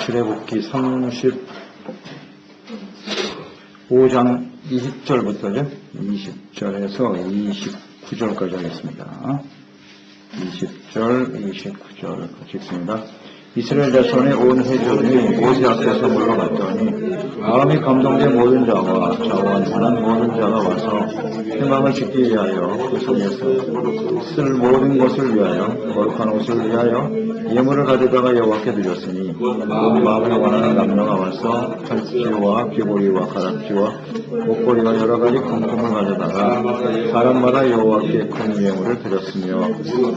출애굽기 35장 20절부터죠. 20절에서 29절까지 하겠습니다. 20절, 29절 같이 읽습니다. 이스라엘 자손의 온 회중이 모세 앞에서 물러갔더니 마음이 감동된 모든 자와 자원하는 모든 자가 와서 희망을 짓기 위하여 그 속에서 쓸 모든 것을 위하여 거룩한 옷을 위하여 예물을 가져다가 여호와께 드렸으니 온 마음에 원하는 남녀가 와서 팔찌와 귀고리와 가락지와 목걸이와 여러 가지 금품을 가져다가 사람마다 여호와께 큰 예물을 드렸으며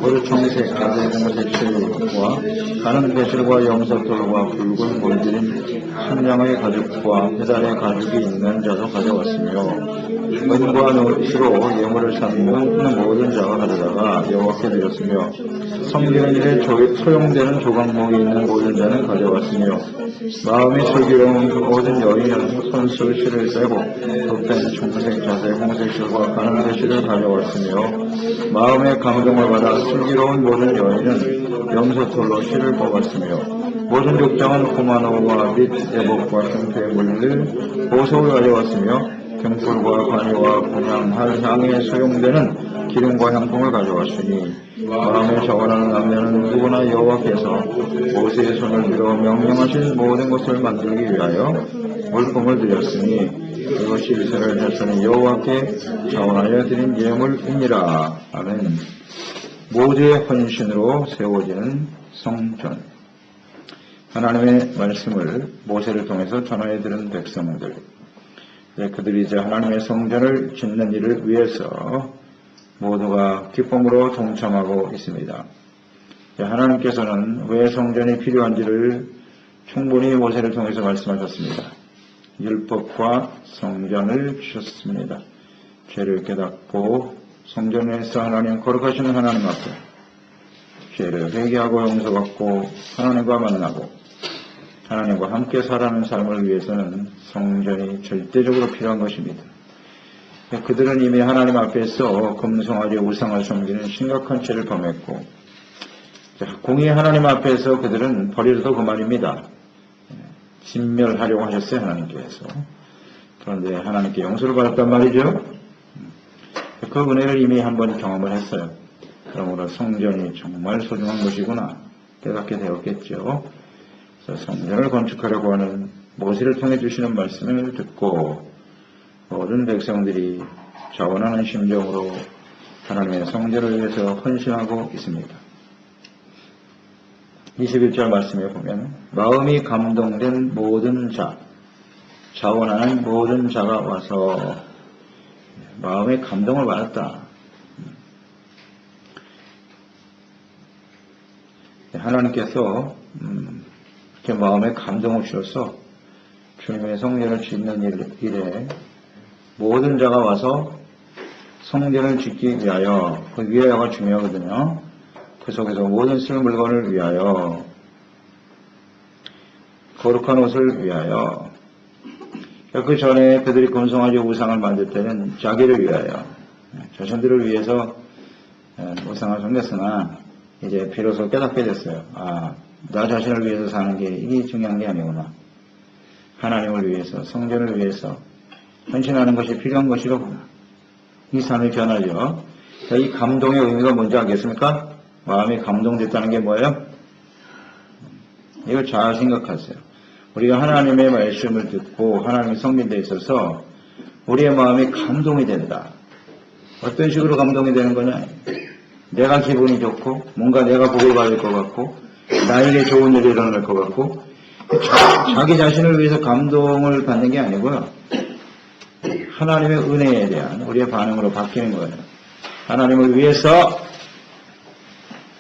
모두 청색, 자색, 홍색 실과 가는 배실과 염소털과 붉은 골들인 순양의 가죽과 페달의 가죽이 있는 자도 가져왔으며 은과 노시로 예물을 삼는 모든 자가 가져다가 여호와께 드렸으며 섬기는 일에 소용되는 조각목이 있는 모든 자는 가져왔으며 마음이 슬기로운 모든 여인은 손수 실을 빼고 덧뺀 청색, 자색, 홍색 실과 가는 배실을 가져왔으며 마음의 감동을 받아 슬기로운 모든 여인은 염소털로 실을 뽑았으며 모든 족장은 고마노와 및 애복과 형태의 물을 보석을 가져왔으며 경풀과 관이와 분향할 향에 소용되는 기름과 향품을 가져왔으니 마음에 저원하는 남녀는 누구나 여호와께서 모세의 손을 빌어 명령하신 모든 것을 만들기 위하여 물품을 드렸으니 이것이 이스라엘 자손이 여호와께 자원하여 드린 예물이니라. 아멘. 모두의 헌신으로 세워지는 성전. 하나님의 말씀을 모세를 통해서 전하여 들은 백성들, 그들이 이제 하나님의 성전을 짓는 일을 위해서 모두가 기쁨으로 동참하고 있습니다. 하나님께서는 왜 성전이 필요한지를 충분히 모세를 통해서 말씀하셨습니다. 율법과 성전을 주셨습니다. 죄를 깨닫고 성전에서 하나님 거룩하시는 하나님 앞에 죄를 회개하고 용서받고 하나님과 만나고 하나님과 함께 살아가는 삶을 위해서는 성전이 절대적으로 필요한 것입니다. 그들은 이미 하나님 앞에서 금송아지 우상을 섬기는 심각한 죄를 범했고 공의 하나님 앞에서 그들은 버려도 그만입니다. 진멸하려고 하셨어요, 하나님께서. 그런데 하나님께 용서를 받았단 말이죠. 그 은혜를 이미 한번 경험을 했어요. 그러므로 성전이 정말 소중한 것이구나 깨닫게 되었겠죠. 그래서 성전을 건축하려고 하는 모세를 통해 주시는 말씀을 듣고 모든 백성들이 자원하는 심정으로 하나님의 성전을 위해서 헌신하고 있습니다. 21절 말씀에 보면 마음이 감동된 모든 자, 자원하는 모든 자가 와서 마음의 감동을 받았다. 하나님께서 이렇게 마음에 감동을 주셔서 주님의 성전을 짓는 일에 모든 자가 와서 성전을 짓기 위하여, 그 위하여가 중요하거든요. 그 속에서 모든 쓸 물건을 위하여, 거룩한 옷을 위하여, 그 전에 그들이 금송아지 우상을 만들 때는 자기를 위하여, 자신들을 위해서 우상을 섬겼으나 이제 비로소 깨닫게 됐어요. 나 자신을 위해서 사는 게 이게 중요한 게 아니구나. 하나님을 위해서, 성전을 위해서 헌신하는 것이 필요한 것이로구나. 이 삶이 변하죠. 이 감동의 의미가 뭔지 알겠습니까? 마음이 감동됐다는 게 뭐예요? 이걸 잘 생각하세요. 우리가 하나님의 말씀을 듣고 하나님의 성전에 있어서 우리의 마음이 감동이 된다. 어떤 식으로 감동이 되는 거냐? 내가 기분이 좋고 뭔가 내가 복을 받을 것 같고 나에게 좋은 일이 일어날 것 같고 자기 자신을 위해서 감동을 받는 게 아니고요. 하나님의 은혜에 대한 우리의 반응으로 바뀌는 거예요. 하나님을 위해서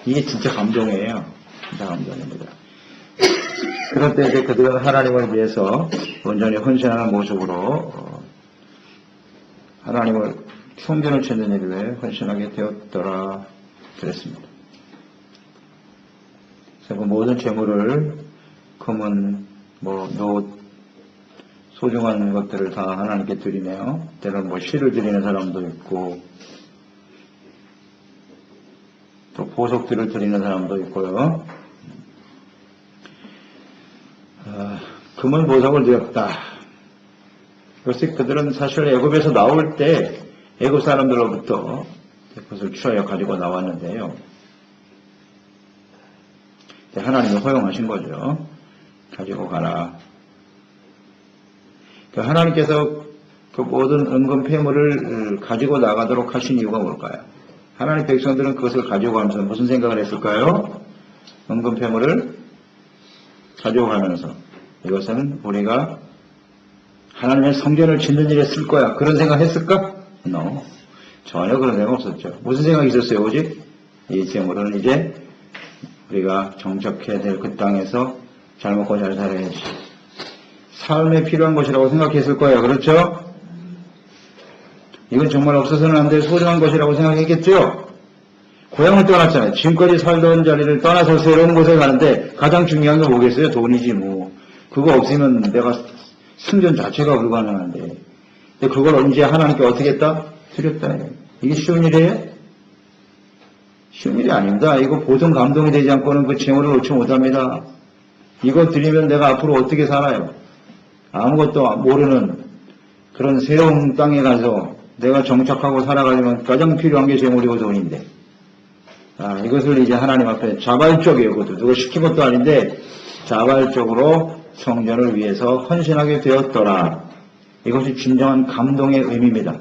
이게 진짜 감동이에요. 진짜 감동입니다. 그럴 때 이제 그들은 하나님을 위해서 온전히 헌신하는 모습으로 하나님을 성전을 짓는 일에 헌신하게 되었더라 그랬습니다. 그래서 그 모든 재물을 금은 노 소중한 것들을 다 하나님께 드리네요. 때로는 실을 드리는 사람도 있고 또 보석들을 드리는 사람도 있고요. 금은 보석을 드렸다. 그래서 그들은 사실 애굽에서 나올 때 애굽 사람들로부터 그것을 취하여 가지고 나왔는데요. 하나님이 허용하신 거죠. 가지고 가라. 하나님께서 그 모든 은금 폐물을 가지고 나가도록 하신 이유가 뭘까요? 하나님 백성들은 그것을 가지고 가면서 무슨 생각을 했을까요? 은금 폐물을 가지고 가면서 이것은 우리가 하나님의 성전을 짓는 일에 쓸 거야. 그런 생각 했을까? No. 전혀 그런 생각 없었죠. 무슨 생각이 있었어요? 오직 이 재물은 이제 우리가 정착해야 될 그 땅에서 잘 먹고 잘 살아야지. 삶에 필요한 것이라고 생각했을 거예요. 그렇죠? 이건 정말 없어서는 안 될 소중한 것이라고 생각했겠죠? 고향을 떠났잖아요. 지금까지 살던 자리를 떠나서 새로운 곳에 가는데 가장 중요한 게 뭐겠어요? 돈이지 뭐. 그거 없으면 내가 생존 자체가 불가능한데. 근데 그걸 이제 하나님께 어떻게 했다? 드렸다. 이게 쉬운 일이에요? 쉬운 일이 아닙니다. 이거 보통 감동이 되지 않고는 그 재물을 놓지 못합니다. 이거 드리면 내가 앞으로 어떻게 살아요? 아무것도 모르는 그런 새로운 땅에 가서 내가 정착하고 살아가려면 가장 필요한 게 재물이고 돈인데. 이것을 이제 하나님 앞에 자발적이에요. 그것도 누가 시킨 것도 아닌데 자발적으로 성전을 위해서 헌신하게 되었더라. 이것이 진정한 감동의 의미입니다.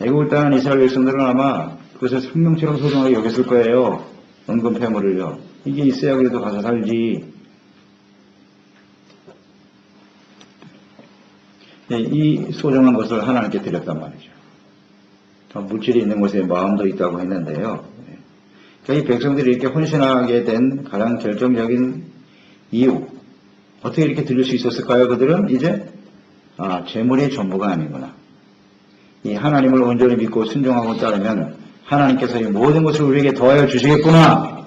애국을 떠난 이스라엘 백성들은 아마 그것을 생명처럼 소중하게 여겼을 거예요. 은금 폐물을요. 이게 있어야 그래도 가서 살지. 이 소중한 것을 하나님께 드렸단 말이죠. 물질이 있는 곳에 마음도 있다고 했는데요. 그러니까 이 백성들이 이렇게 헌신하게 된 가장 결정적인 이유, 어떻게 이렇게 드릴 수 있었을까요? 그들은 이제 재물이 전부가 아니구나. 이 하나님을 온전히 믿고 순종하고 따르면 하나님께서 이 모든 것을 우리에게 더하여 주시겠구나.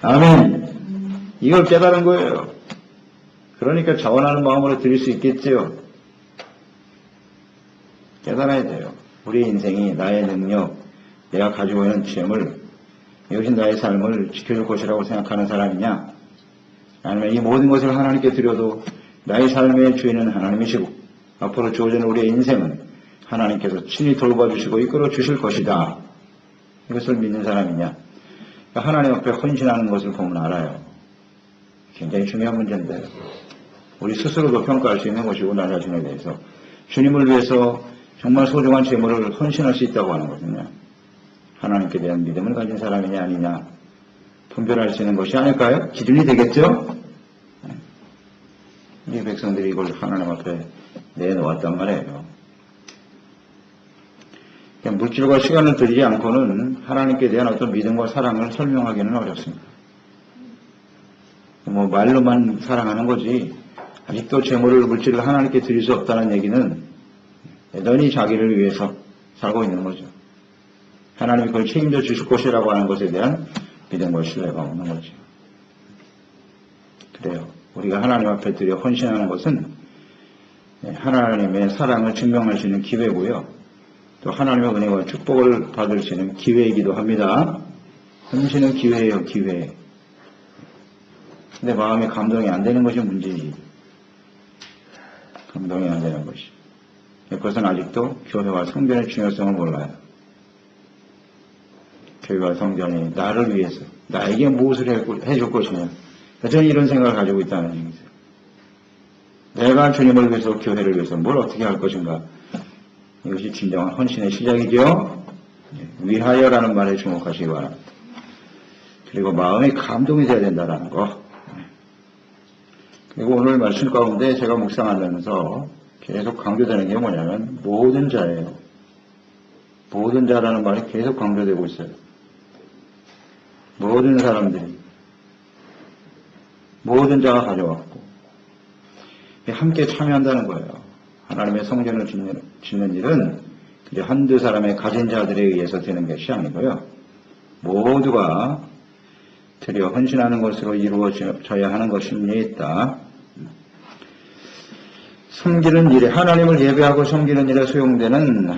아멘. 이걸 깨달은 거예요. 그러니까 자원하는 마음으로 드릴 수 있겠지요. 깨달아야 돼요. 우리의 인생이 나의 능력, 내가 가지고 있는 재물, 이것이 나의 삶을 지켜줄 것이라고 생각하는 사람이냐? 아니면 이 모든 것을 하나님께 드려도 나의 삶의 주인은 하나님이시고 앞으로 주어지는 우리의 인생은 하나님께서 친히 돌봐주시고 이끌어 주실 것이다. 이것을 믿는 사람이냐? 하나님 앞에 헌신하는 것을 보면 알아요. 굉장히 중요한 문제인데 우리 스스로도 평가할 수 있는 것이고 나 자신에 대해서 주님을 위해서 정말 소중한 재물을 헌신할 수 있다고 하는 것은요. 하나님께 대한 믿음을 가진 사람이냐 아니냐 분별할 수 있는 것이 아닐까요? 기준이 되겠죠? 이 백성들이 이걸 하나님 앞에 내놓았단 말이에요. 물질과 시간을 들이지 않고는 하나님께 대한 어떤 믿음과 사랑을 설명하기는 어렵습니다. 말로만 사랑하는 거지 아직도 재물을 물질을 하나님께 드릴 수 없다는 얘기는 여전히 자기를 위해서 살고 있는 거죠. 하나님이 그걸 책임져 주실 것이라고 하는 것에 대한 믿음과 신뢰가 없는 거죠. 그래요. 우리가 하나님 앞에 드려 헌신하는 것은 하나님의 사랑을 증명할 수 있는 기회고요. 또 하나님의 은혜와 축복을 받을 수 있는 기회이기도 합니다. 헌신은 기회예요, 기회. 근데 마음에 감동이 안 되는 것이 문제지. 감동이 안 되는 것이. 그것은 아직도 교회와 성전의 중요성을 몰라요. 교회와 성전이 나를 위해서, 나에게 무엇을 해줄 것이냐. 여전히 이런 생각을 가지고 있다는 얘기죠. 내가 주님을 위해서, 교회를 위해서 뭘 어떻게 할 것인가. 이것이 진정한 헌신의 시작이죠. 위하여라는 말에 주목하시기 바랍니다. 그리고 마음의 감동이 돼야 된다는 거. 그리고 오늘 말씀 가운데 제가 묵상하면서 계속 강조되는 게 뭐냐면 모든 자예요. 모든 자라는 말이 계속 강조되고 있어요. 모든 사람들이 모든 자가 가져왔고 함께 참여한다는 거예요. 하나님의 성전을 짓는 일은 한두 사람의 가진 자들에 의해서 되는 것이 아니고요. 모두가 드려 헌신하는 것으로 이루어져야 하는 것입니다. 섬기는 일에 하나님을 예배하고 섬기는 일에 소용되는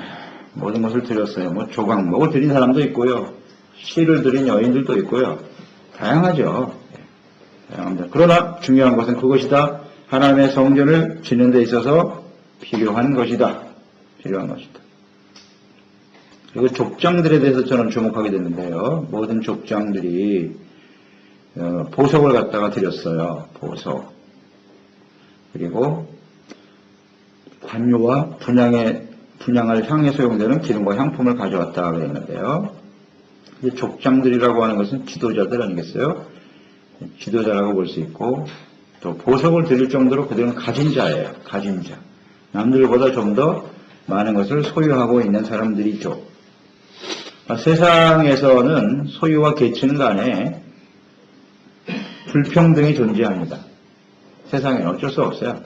모든 것을 드렸어요. 조각목을 드린 사람도 있고요. 시를 드린 여인들도 있고요. 다양하죠. 다양합니다. 그러나 중요한 것은 그것이다. 하나님의 성전을 짓는 데 있어서 필요한 것이다. 필요한 것이다. 그리고 족장들에 대해서 저는 주목하게 됐는데요. 모든 족장들이 보석을 갖다가 드렸어요. 보석. 그리고 관유와 분양을 향해 소용되는 기름과 향품을 가져왔다 그랬는데요. 이 족장들이라고 하는 것은 지도자들 아니겠어요? 지도자라고 볼 수 있고 또 보석을 드릴 정도로 그들은 가진 자예요. 가진 자. 남들보다 좀 더 많은 것을 소유하고 있는 사람들이죠. 세상에서는 소유와 계층 간에 불평등이 존재합니다. 세상에는 어쩔 수 없어요.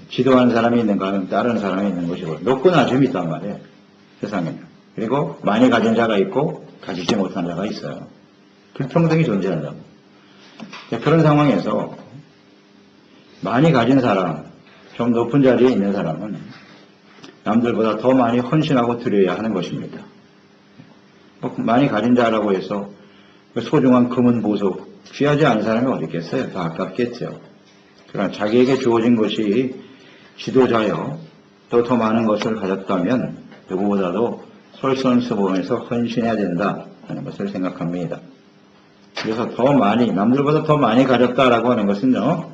지도하는 사람이 있는가 하면 다른 사람이 있는 것이고 높고 낮음이 있단 말이에요. 세상에는. 그리고 많이 가진 자가 있고 가지지 못한 자가 있어요. 불평등이 존재한다고. 그런 상황에서 많이 가진 사람, 좀 높은 자리에 있는 사람은 남들보다 더 많이 헌신하고 드려야 하는 것입니다. 많이 가진 자라고 해서 소중한 금은 보석 귀하지 않은 사람이 어디 있겠어요? 더 아깝겠죠. 그러나 자기에게 주어진 것이 지도자여 또 더 많은 것을 가졌다면 누구보다도 솔선수범해서 헌신해야 된다 하는 것을 생각합니다. 그래서 더 많이 남들보다 더 많이 가졌다라고 하는 것은요.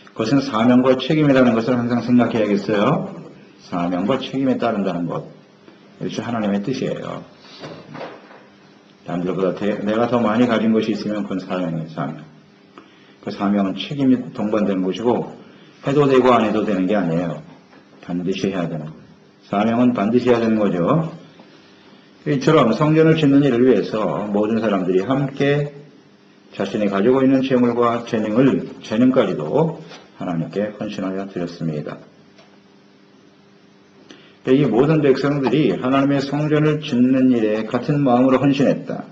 그것은 사명과 책임이라는 것을 항상 생각해야겠어요. 사명과 책임에 따른다는 것. 이것이 하나님의 뜻이에요. 남들보다 내가 더 많이 가진 것이 있으면 그건 사명이에요. 사명. 그 사명은 책임이 동반되는 것이고 해도 되고 안 해도 되는 게 아니에요. 반드시 해야 되는 거예요. 사명은 반드시 해야 되는 거죠. 이처럼 성전을 짓는 일을 위해서 모든 사람들이 함께 자신이 가지고 있는 재물과 재능까지도 하나님께 헌신하여 드렸습니다. 이 모든 백성들이 하나님의 성전을 짓는 일에 같은 마음으로 헌신했다.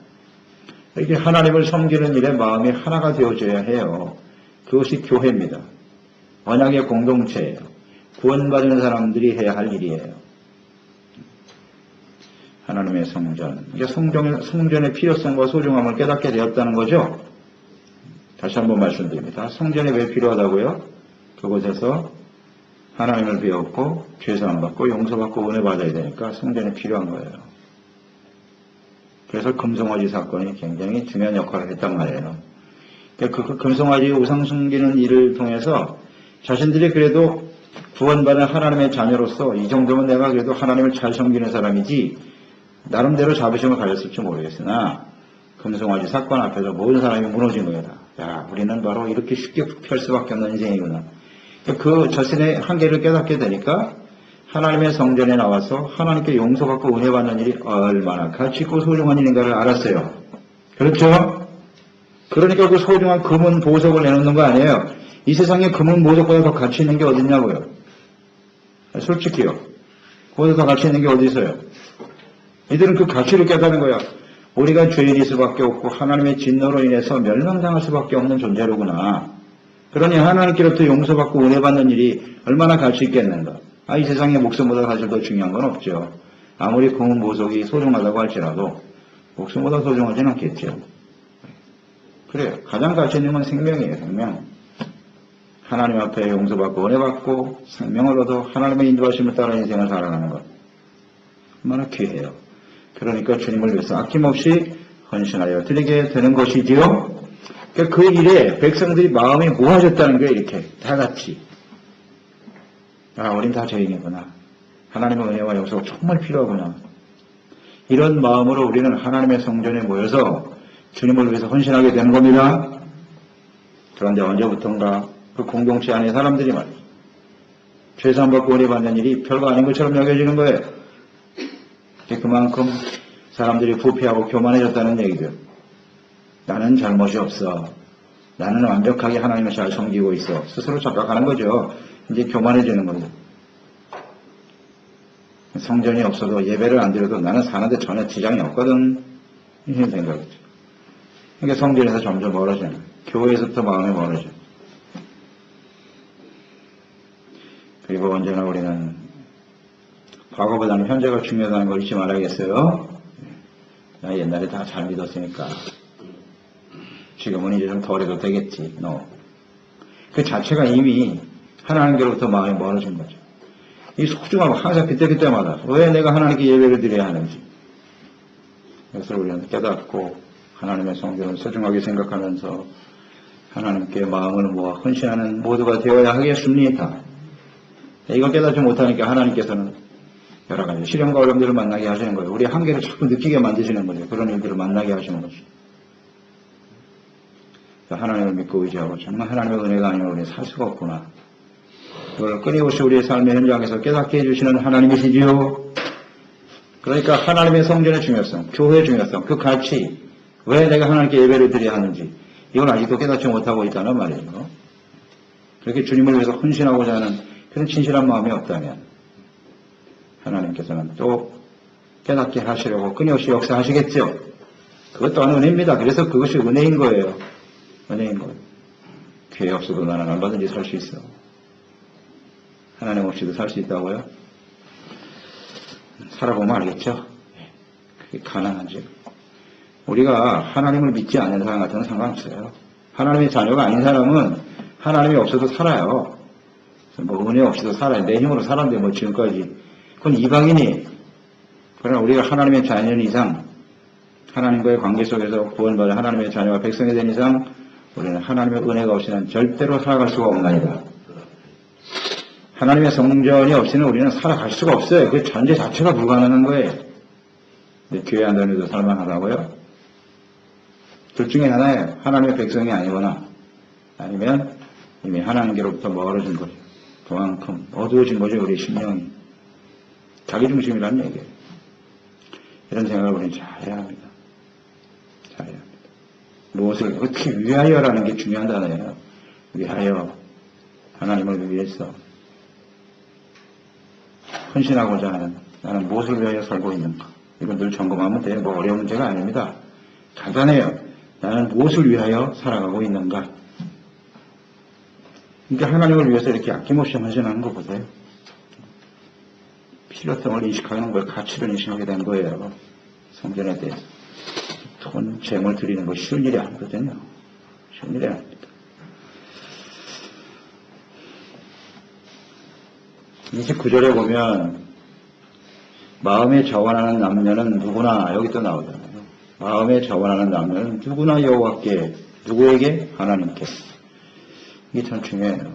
이렇게 하나님을 섬기는 일에 마음이 하나가 되어져야 해요. 그것이 교회입니다. 언약의 공동체예요. 구원받은 사람들이 해야 할 일이에요. 하나님의 성전. 이게 성전의 필요성과 소중함을 깨닫게 되었다는 거죠. 다시 한번 말씀드립니다. 성전이 왜 필요하다고요? 그곳에서 하나님을 배웠고 죄사함 받고 용서받고 은혜 받아야 되니까 성전이 필요한 거예요. 그래서 금송아지 사건이 굉장히 중요한 역할을 했단 말이에요. 그 금송아지 우상 숨기는 일을 통해서 자신들이 그래도 구원받은 하나님의 자녀로서 이 정도면 내가 그래도 하나님을 잘 섬기는 사람이지 나름대로 자부심을 가졌을지 모르겠으나 금송아지 사건 앞에서 모든 사람이 무너진 거예요. 야, 우리는 바로 이렇게 쉽게 부패할 수밖에 없는 인생이구나. 그 자신의 한계를 깨닫게 되니까 하나님의 성전에 나와서 하나님께 용서받고 은혜받는 일이 얼마나 가치있고 소중한 일인가를 알았어요. 그렇죠? 그러니까 그 소중한 금은 보석을 내놓는 거 아니에요. 이 세상에 금은 보석보다 더 가치 있는 게 어딨냐고요. 솔직히요. 그보다 더 가치 있는 게 어디 있어요? 이들은 그 가치를 깨닫는 거야. 우리가 죄인일 수밖에 없고 하나님의 진노로 인해서 멸망당할 수밖에 없는 존재로구나. 그러니 하나님께로부터 용서받고 은혜받는 일이 얼마나 가치 있겠는가. 이 세상의 목숨보다 사실 더 중요한 건 없죠. 아무리 금은 보석이 소중하다고 할지라도 목숨보다 소중하진 않겠죠. 그래요. 가장 가치 있는 건 생명이에요. 생명. 하나님 앞에 용서받고 은혜받고 생명을 얻어 하나님의 인도하심을 따라 인생을 살아가는 것. 얼마나 귀해요. 그러니까 주님을 위해서 아낌없이 헌신하여 드리게 되는 것이지요. 그 일에 백성들이 마음이 모아졌다는 거예요. 이렇게 다 같이. 우린 다 죄인이구나. 하나님의 은혜와 용서가 정말 필요하구나. 이런 마음으로 우리는 하나님의 성전에 모여서 주님을 위해서 헌신하게 되는 겁니다. 그런데 언제부턴가 그 공동체 안에 사람들이 말이죠. 죄사함 받고 은혜 받는 일이 별거 아닌 것처럼 여겨지는 거예요. 그만큼 사람들이 부패하고 교만해졌다는 얘기죠. 나는 잘못이 없어. 나는 완벽하게 하나님을 잘 섬기고 있어. 스스로 착각하는 거죠. 이제 교만해지는 거죠. 성전이 없어도 예배를 안 드려도 나는 사는데 전혀 지장이 없거든. 이런 생각이죠. 그러니까 성전에서 점점 멀어져요. 교회에서부터 마음이 멀어져요. 그리고 언제나 우리는 과거보다는 현재가 중요하다는 걸 잊지 말아야겠어요. 나 옛날에 다 잘 믿었으니까. 지금은 이제 좀 덜해도 되겠지. 그 자체가 이미 하나님께로부터 마음이 멀어진 거죠. 이 소중함을 항상 그때마다 왜 내가 하나님께 예배를 드려야 하는지 그것을 우리는 깨닫고 하나님의 성전을 소중하게 생각하면서 하나님께 마음을 모아 헌신하는 모두가 되어야 하겠습니다. 이걸 깨닫지 못하니까 하나님께서는 여러 가지 시련과 어려움들을 만나게 하시는 거예요. 우리 한계를 자꾸 느끼게 만드시는 거죠. 그런 일들을 만나게 하시는 거죠. 하나님을 믿고 의지하고 정말 하나님의 은혜가 아니면 우리는 살 수가 없구나. 그걸 끊임없이 우리의 삶의 현장에서 깨닫게 해주시는 하나님이시지요. 그러니까 하나님의 성전의 중요성, 교회의 중요성, 그 가치, 왜 내가 하나님께 예배를 드려야 하는지 이걸 아직도 깨닫지 못하고 있다는 말이죠. 그렇게 주님을 위해서 헌신하고자 하는 그런 진실한 마음이 없다면 하나님께서는 또 깨닫게 하시려고 끊임없이 역사하시겠죠. 그것 또한 은혜입니다. 그래서 그것이 은혜인 거예요. 은혜인 거예요. 교회 없어도 나는 얼마든지 살 수 있어. 하나님 없이도 살 수 있다고요? 살아보면 알겠죠? 그게 가능한지. 우리가 하나님을 믿지 않는 사람 같으면 상관없어요. 하나님의 자녀가 아닌 사람은 하나님이 없어도 살아요. 뭐 은혜 없이도 살아요. 내 힘으로 살았는데 뭐 지금까지. 그건 이방인이. 그러나 우리가 하나님의 자녀인 이상, 하나님과의 관계 속에서 구원받은 하나님의 자녀와 백성이 된 이상 우리는 하나님의 은혜가 없이는 절대로 살아갈 수가 없나이다. 하나님의 성전이 없이는 우리는 살아갈 수가 없어요. 그 전제 자체가 불가능한 거예요. 근데 교회 안 다녀도 살만하다고요? 둘 중에 하나예요. 하나님의 백성이 아니거나 아니면 이미 하나님께로부터 멀어진 거죠. 그만큼 어두워진 거죠. 우리 심령이. 자기중심이라는 얘기예요. 이런 생각을 우리는 잘해야 합니다. 잘해야 합니다. 무엇을 어떻게 위하여라는 게 중요한 단어예요. 위하여. 하나님을 위해서 헌신하고자 하는 나는 무엇을 위하여 살고 있는가. 이건 늘 점검하면 돼요. 뭐 어려운 문제가 아닙니다. 간단해요. 나는 무엇을 위하여 살아가고 있는가. 그러니까 하나님을 위해서 이렇게 아낌없이 헌신하는 거 보세요. 필요성을 인식하는 걸 가치를 인식하게 된 거예요. 성전에 대해서. 돈, 재물 드리는 거 쉬운 일이 아니거든요. 쉬운 일이 아닙니다. 29절에 보면 마음에 저원하는 남녀는 누구나 여기 또 나오잖아요. 마음에 저원하는 남녀는 누구나 여호와께 누구에게? 하나님께. 이게 참 중요해요.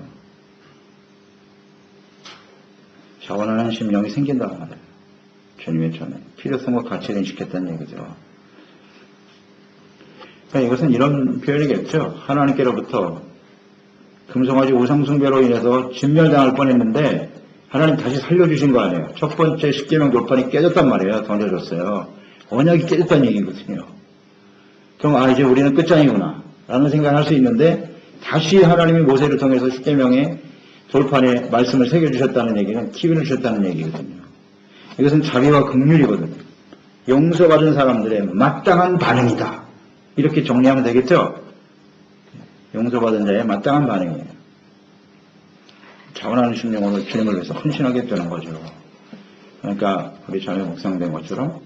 저원하는 심령이 생긴다고 말해요. 주님의 전에 필요성과 가치를 인식했다는 얘기죠. 그러니까 이것은 이런 표현이겠죠. 하나님께로부터 금송아지 우상숭배로 인해서 진멸당할 뻔했는데 하나님 다시 살려주신 거 아니에요. 첫 번째 십계명 돌판이 깨졌단 말이에요. 던져졌어요. 언약이 깨졌다는 얘기거든요. 그럼 이제 우리는 끝장이구나 라는 생각을 할 수 있는데 다시 하나님이 모세를 통해서 십계명의 돌판에 말씀을 새겨주셨다는 얘기는 기회를 주셨다는 얘기거든요. 이것은 자비와 긍휼이거든요. 용서받은 사람들의 마땅한 반응이다. 이렇게 정리하면 되겠죠? 용서받은 자의 마땅한 반응이에요. 자원하는 심령으로 주님을 위해서 헌신하게 되는 거죠. 그러니까 우리 전에 묵상된 것처럼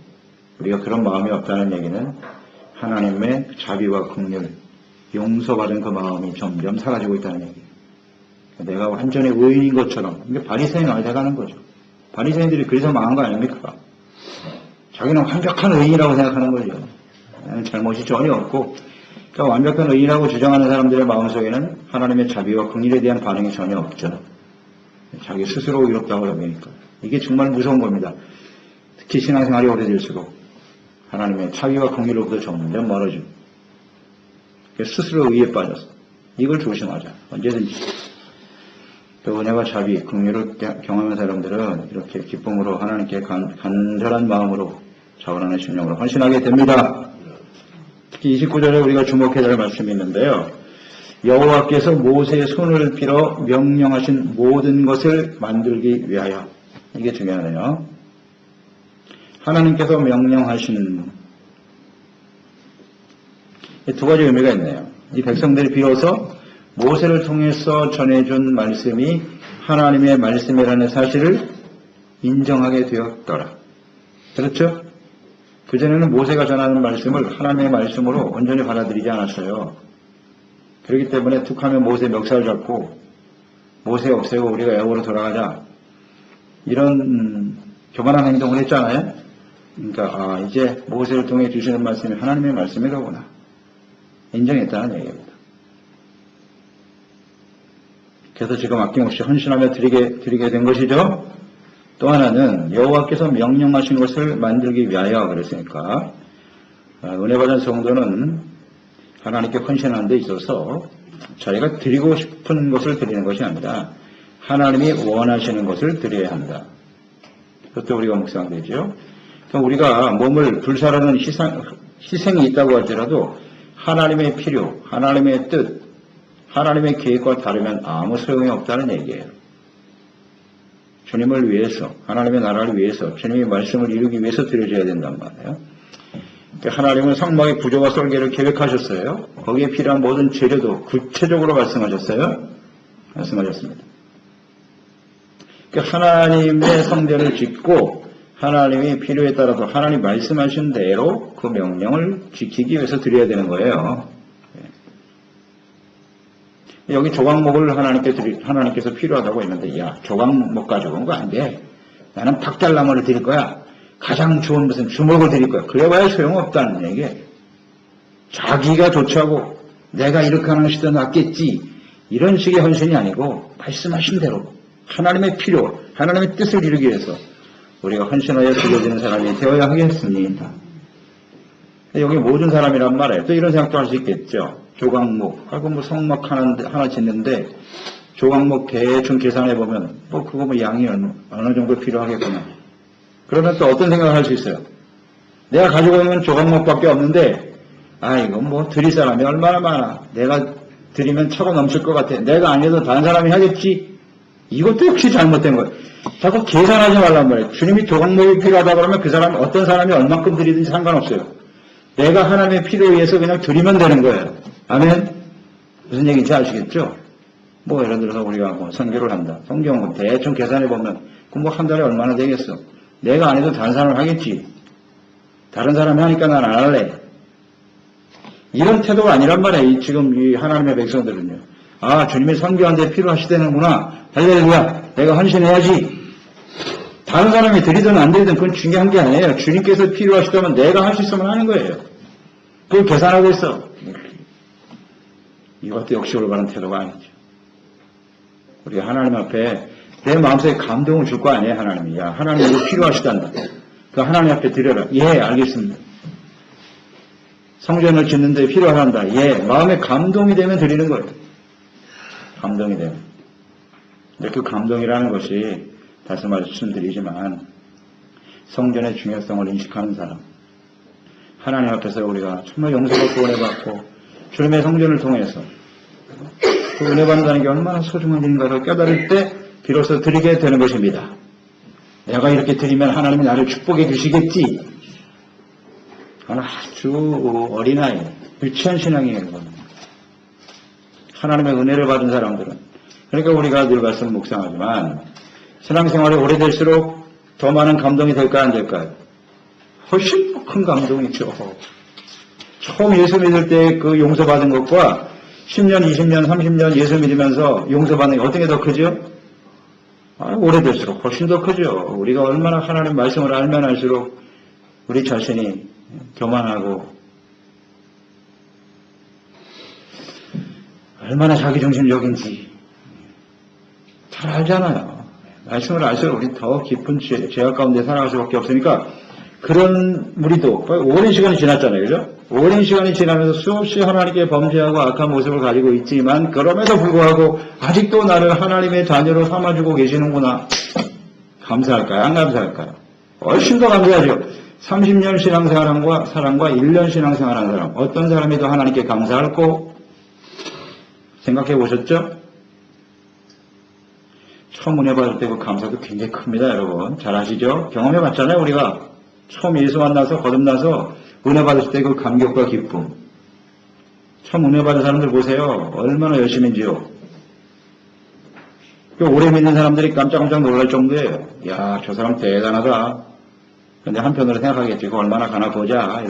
우리가 그런 마음이 없다는 얘기는 하나님의 자비와 긍휼, 용서받은 그 마음이 점점 사라지고 있다는 얘기예요. 내가 완전히 의인인 것처럼 이게 바리새인 되가는 거죠. 바리새인들이 그래서 망한 거 아닙니까? 자기는 완벽한 의인이라고 생각하는 거죠. 잘못이 전혀 없고 그러니까 완벽한 의인이라고 주장하는 사람들의 마음속에는 하나님의 자비와 긍휼에 대한 반응이 전혀 없죠. 자기 스스로 의롭다고 여기니까. 이게 정말 무서운 겁니다. 특히 신앙생활이 오래될수록 하나님의 자비와 긍휼로부터 점점 멀어지고 스스로 의에 빠져서 이걸 조심하자. 언제든지. 또 은혜와 자비, 긍휼을 경험한 사람들은 이렇게 기쁨으로 하나님께 간절한 마음으로 자원하는 심령으로 헌신하게 됩니다. 특히 29절에 우리가 주목해야 될 말씀이 있는데요. 여호와께서 모세의 손을 빌어 명령하신 모든 것을 만들기 위하여. 이게 중요하네요. 하나님께서 명령하신 두 가지 의미가 있네요. 이 백성들이 비로소 모세를 통해서 전해준 말씀이 하나님의 말씀이라는 사실을 인정하게 되었더라. 그렇죠? 그전에는 모세가 전하는 말씀을 하나님의 말씀으로 온전히 받아들이지 않았어요. 그렇기 때문에 툭하면 모세 멱살 잡고 모세 없애고 우리가 애고로 돌아가자. 이런 교만한 행동을 했잖아요. 그러니까 이제 모세를 통해 주시는 말씀이 하나님의 말씀이로구나. 인정했다는 얘기입니다. 그래서 지금 아낌없이 헌신하며 드리게 된 것이죠. 또 하나는 여호와께서 명령하신 것을 만들기 위하여 그랬으니까 은혜 받은 성도는 하나님께 헌신하는 데 있어서 자기가 드리고 싶은 것을 드리는 것이 아니라 하나님이 원하시는 것을 드려야 한다. 그것도 우리가 묵상되죠. 그러니까 우리가 몸을 불사르는 희생이 있다고 할지라도 하나님의 필요, 하나님의 뜻, 하나님의 계획과 다르면 아무 소용이 없다는 얘기예요. 주님을 위해서, 하나님의 나라를 위해서, 주님의 말씀을 이루기 위해서 드려져야 된단 말이에요. 하나님은 성막의 구조와 설계를 계획하셨어요. 거기에 필요한 모든 재료도 구체적으로 말씀하셨어요. 말씀하셨습니다. 하나님의 성전을 짓고 하나님이 필요에 따라서 하나님 말씀하신 대로 그 명령을 지키기 위해서 드려야 되는 거예요. 여기 조각목을 하나님께서 필요하다고 했는데, 야, 조각목 가지고 온 거 안 돼. 나는 박달나무를 드릴 거야. 가장 좋은 무슨 주먹을 드릴 거야. 그래봐야 소용없다는 얘기예요. 자기가 좋자고 내가 이렇게 하는 것이 더 낫겠지. 이런 식의 헌신이 아니고 말씀하신 대로 하나님의 필요, 하나님의 뜻을 이루기 위해서 우리가 헌신하여 드려지는 사람이 되어야 하겠습니다. 여기 모든 사람이란 말이에요. 또 이런 생각도 할 수 있겠죠. 조각목, 뭐 성막 하나 짓는데 조각목 대충 계산해보면 그거 뭐 양이 어느 정도 필요하겠구나. 그러면 또 어떤 생각을 할 수 있어요? 내가 가지고 있는 조각목밖에 없는데 이거 뭐 드릴 사람이 얼마나 많아. 내가 드리면 차고 넘칠 것 같아. 내가 아니어도 다른 사람이 하겠지. 이것도 역시 잘못된 거예요. 자꾸 계산하지 말란 말이에요. 주님이 조각목이 필요하다 그러면 그 사람이 어떤 사람이 얼만큼 드리든지 상관없어요. 내가 하나님의 필요에 의해서 그냥 드리면 되는 거예요. 아멘? 무슨 얘기인지 아시겠죠? 뭐 예를 들어서 우리가 뭐 선교를 한다. 성경은 대충 계산해보면 그 뭐 한 달에 얼마나 되겠어. 내가 안 해도 다른 사람을 하겠지. 다른 사람이 하니까 난 안 할래. 이런 태도가 아니란 말이에요. 지금 이 하나님의 백성들은요. 주님이 선교하는데 필요하시다는구나. 할렐루야. 내가 헌신해야지. 다른 사람이 드리든 안 드리든 그건 중요한 게 아니에요. 주님께서 필요하시다면 내가 할 수 있으면 하는 거예요. 그걸 계산하고 있어. 이것도 역시 올바른 태도가 아니죠. 우리가 하나님 앞에 내 마음속에 감동을 줄 거 아니에요. 하나님이. 야, 하나님 이거 필요하시단다. 그 하나님 앞에 드려라. 예, 알겠습니다. 성전을 짓는데 필요하단다. 예, 마음에 감동이 되면 드리는 거예요. 감동이 되면. 근데 그 감동이라는 것이 다시 말씀드리지만 성전의 중요성을 인식하는 사람, 하나님 앞에서 우리가 정말 용서받고 은혜받고 주님의 성전을 통해서 그 은혜받는다는 게 얼마나 소중한 일인가를 깨달을 때 비로소 드리게 되는 것입니다. 내가 이렇게 드리면 하나님이 나를 축복해 주시겠지. 아주 어린아이, 유치한 신앙이에요. 하나님의 은혜를 받은 사람들은. 그러니까 우리가 늘 말씀 묵상하지만 신앙생활이 오래될수록 더 많은 감동이 될까요, 안 될까요? 훨씬 큰 감동이죠. 처음 예수 믿을 때 그 용서받은 것과 10년, 20년, 30년 예수 믿으면서 용서받는 게 어떤 게 더 크죠? 오래될수록 훨씬 더 크죠. 우리가 얼마나 하나님 말씀을 알면 알수록 우리 자신이 교만하고 얼마나 자기중심적인지 잘 알잖아요. 말씀을 알수록 우리 더 깊은 죄악 가운데 살아갈 수밖에 없으니까 그런 우리도 오랜 시간이 지났잖아요. 그죠? 오랜 시간이 지나면서 수없이 하나님께 범죄하고 악한 모습을 가지고 있지만 그럼에도 불구하고 아직도 나를 하나님의 자녀로 삼아주고 계시는구나. 감사할까요? 안 감사할까요? 훨씬 더 감사하죠. 30년 신앙생활과 1년 신앙생활한 사람, 어떤 사람이 더 하나님께 감사할고 생각해 보셨죠? 처음 은혜 받을 때 그 감사도 굉장히 큽니다, 여러분. 잘 아시죠? 경험해 봤잖아요, 우리가. 처음 예수 만나서 거듭나서 은혜 받을 때 그 감격과 기쁨. 처음 은혜 받은 사람들 보세요. 얼마나 열심인지요. 오래 믿는 사람들이 깜짝깜짝 놀랄 정도예요. 야, 저 사람 대단하다. 근데 한편으로 생각하겠지. 그거 얼마나 가나 보자.